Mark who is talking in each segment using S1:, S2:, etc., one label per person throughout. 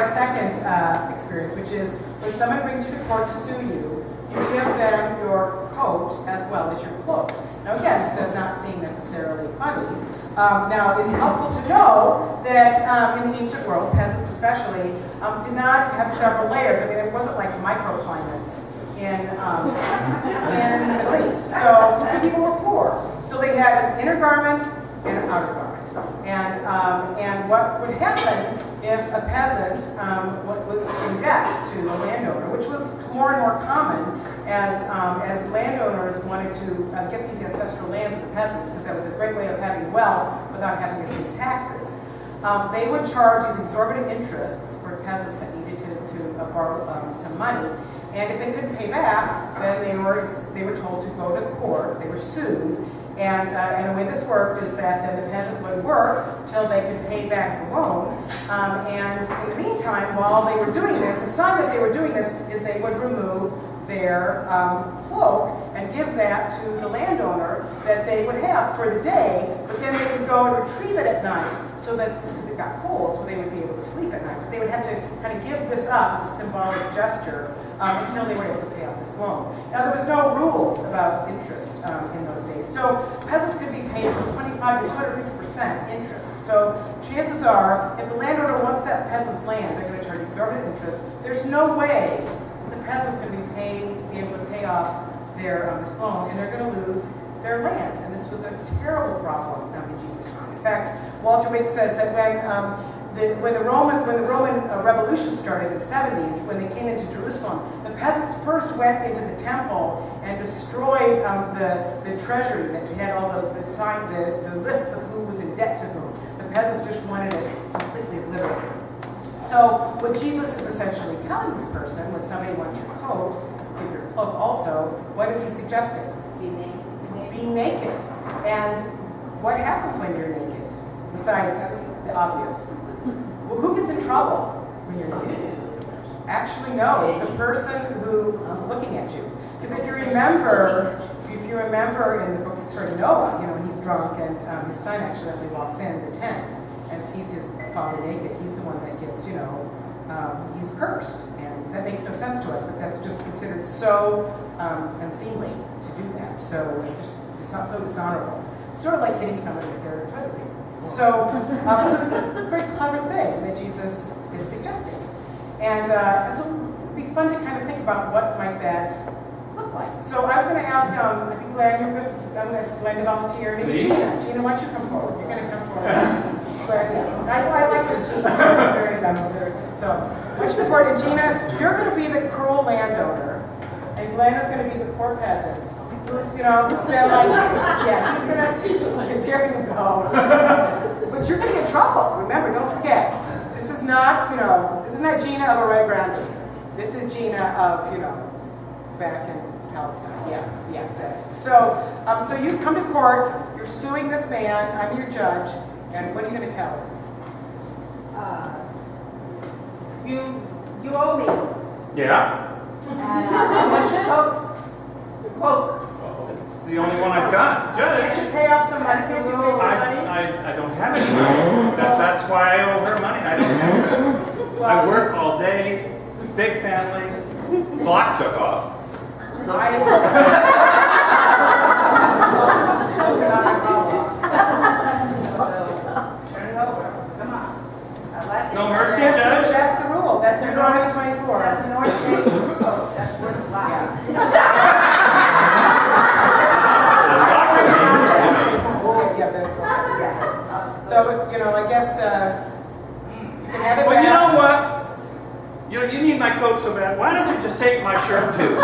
S1: second experience, which is when someone brings you to court to sue you, you give them your coat as well as your cloak. Now again, this does not seem necessarily funny. Now it's helpful to know that in the ancient world, peasants especially, did not have several layers. I mean, it wasn't like microclimates in the Middle East. So people were poor. So they had an inner garment and an outer garment. And what would happen if a peasant was in debt to a landowner, which was more and more common as landowners wanted to get these ancestral lands of the peasants, because that was a great way of having wealth without having to pay taxes. They would charge these exorbitant interests for peasants that needed to borrow some money. And if they couldn't pay back, then they were told to go to court. They were sued. And the way this worked is that then the peasant would work till they could pay back the loan. And in the meantime, while they were doing this, the sign that they were doing this is they would remove their cloak and give that to the landowner that they would have for the day, but then they would go and retrieve it at night so that, because it got cold, so they would be able to sleep at night. But they would have to kind of give this up as a symbolic gesture until they were able to pay off this loan. Now, there was no rules about interest in those days, so peasants could be paid from 25 to 250% interest. So chances are, if the landowner wants that peasant's land, they're going to charge exorbitant interest. There's no way the peasants going to be able to pay off their this loan, and they're going to lose their land. And this was a terrible problem in Jesus' time. In fact, Walter Wake says that when the Roman Revolution started in 70, when they came into Jerusalem, the peasants first went into the temple and destroyed the treasury that had all the lists of who was in debt to whom. The peasants just wanted it completely obliterated. So what Jesus is essentially telling this person, when somebody wants your coat, give your cloak also, what is he suggesting?
S2: Be naked.
S1: Be naked. And what happens when you're naked, besides the obvious? Well, who gets in trouble when you're naked? Actually, no, it's the person who is looking at you. Because if you remember in the book of Noah, when he's drunk and his son accidentally walks in the tent and sees his father naked, he's the one that gets, he's cursed. And that makes no sense to us, but that's just considered so unseemly to do that. So it's just so dishonorable. It's sort of like hitting somebody with their toilet paper. So this is a very clever thing that Jesus is suggesting. And so it would be fun to kind of think about what might that look like. So I'm going to ask, I think Glenn, I'm going to ask Glenn to volunteer. Maybe Gina. Gina, why don't you come forward? You're going to come forward. Glenn, yes. I like the Gina. She's very valuable there too. So why don't you come forward? And Gina, you're going to be the cruel landowner. And Glenn is going to be the poor peasant. Who's been like, he's going to, there you go. But you're going to get in trouble. Remember, don't forget. This is not Gina of Array Grande. This is Gina of, back in Palestine. Yeah, exactly. So you come to court, you're suing this man, I'm your judge, and what are you going to tell him?
S2: You owe me.
S3: Yeah?
S2: And what's your coat? Your cloak.
S3: It's the only one I've got. Judge.
S1: You should pay off some money. Did you pay some money?
S3: I don't have any money. That's why I owe her money. I don't have it. I work all day, big family. Flock took off.
S1: Those are not my problems.
S2: Turn it over. Come on. I like it.
S3: No mercy, Judge?
S1: That's the rule. That's Deuteronomy 24.
S2: That's an ordination coat. That's worth a lot.
S1: So, I guess you can have it
S3: Well,
S1: back.
S3: you know what? You need my coat so bad. Why don't you just take my shirt too?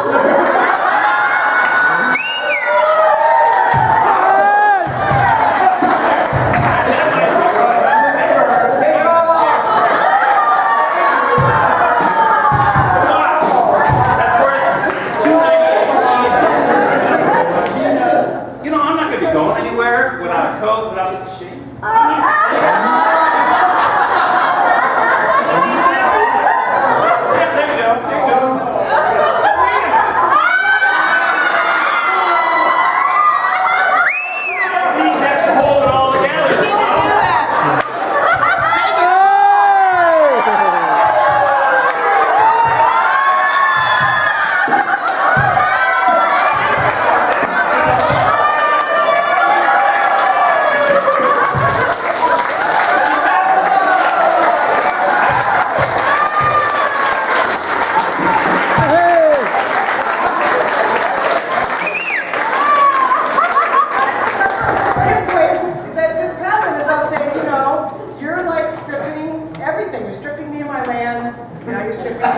S1: you my land, and I used to now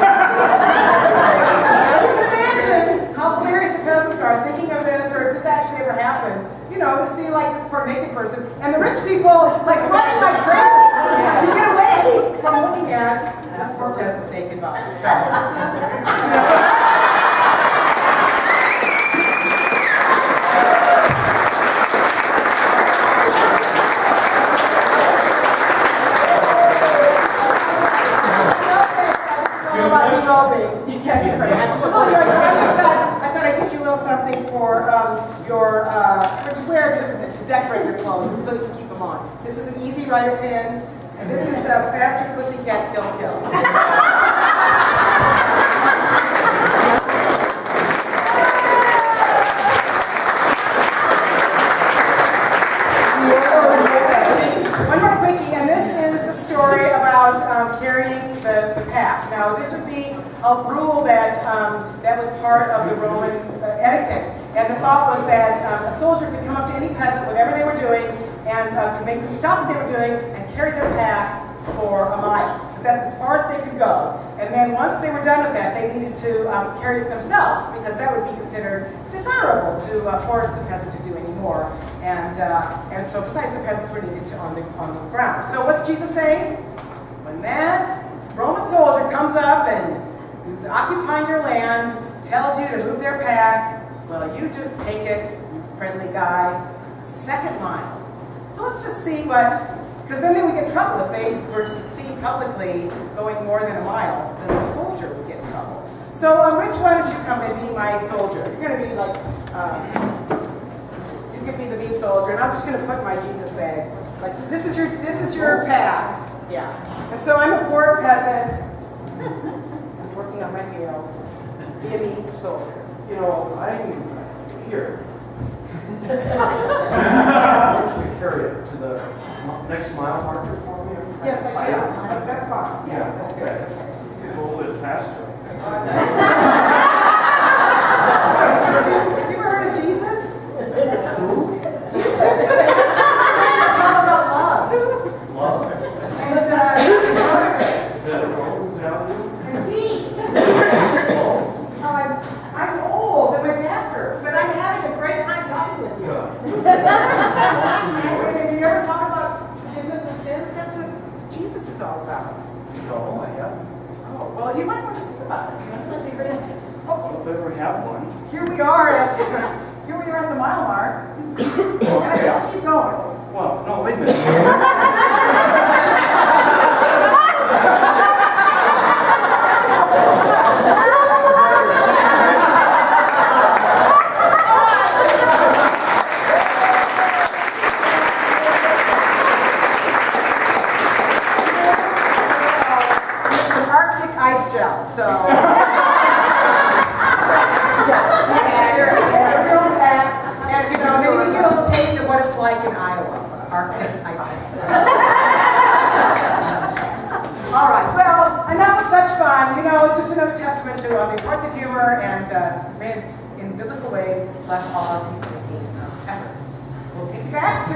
S1: you can imagine how hilarious the peasants are thinking of this, or if this actually ever happened, you know, to see like this poor naked person, and the rich people like running like crazy to get away from looking at this poor peasant's naked body. So, I thought I'd get you a little something for to wear to decorate your clothes, and so you can keep them on. This is an Easy Rider pin, and this is a Faster Pussycat Kill Kill. One more quickie, and this is the story about carrying the pack. Now, this would be a rule that was part of the Roman etiquette. And the thought was that a soldier could come up to any peasant, whatever they were doing, and could make them stop what they were doing and carry their pack for a mile. But that's as far as they could go. And then once they were done with that, they needed to carry it themselves, because that would be considered dishonorable to force the peasant to do any more. And so besides, the peasants were needed to on the ground. So what's Jesus saying? When that Roman soldier comes up and who's occupying your land, tells you to move their pack, well, you just take it, you friendly guy, second mile. So let's just see what, because then they would get in trouble if they were seen publicly going more than a mile, then the soldier would get in trouble. So, Rich, why don't you come and be my soldier? You're going to be like, you can be the meat soldier, and I'm just going to put my Jesus bag. Like, this is your pack. Yeah. And so I'm a poor peasant. Working on my fields, be a meat soldier.
S4: You know, I'm here. Actually carry it to the next mile marker for me.
S1: Yes, I shall. That's fine.
S4: Yeah,
S1: That's
S4: okay.
S1: good.
S4: You can go a little bit faster.
S1: Have you ever heard of Jesus? Who? Talk about love.
S4: Love.
S1: And
S4: Is that a Roman value?
S1: peace. I'm old and my back hurts, but I'm having a great time talking with you. Have you ever talked about forgiveness of sins? That's what Jesus is all about.
S4: No, I haven't.
S1: Oh, well, you might want to think about it. Oh,
S3: If I ever have one.
S1: here we are at the mile mark.
S4: Okay.
S1: I'll keep going.
S3: Well, no, wait a minute.
S1: Some Arctic ice gel, so. And you know, maybe you get a little taste of what it's like in Iowa. It's Arctic ice gel. All right, well, enough of such fun. You know, it's just another testament to the importance of humor and made in biblical ways, bless all our peacemaking efforts. We'll get back to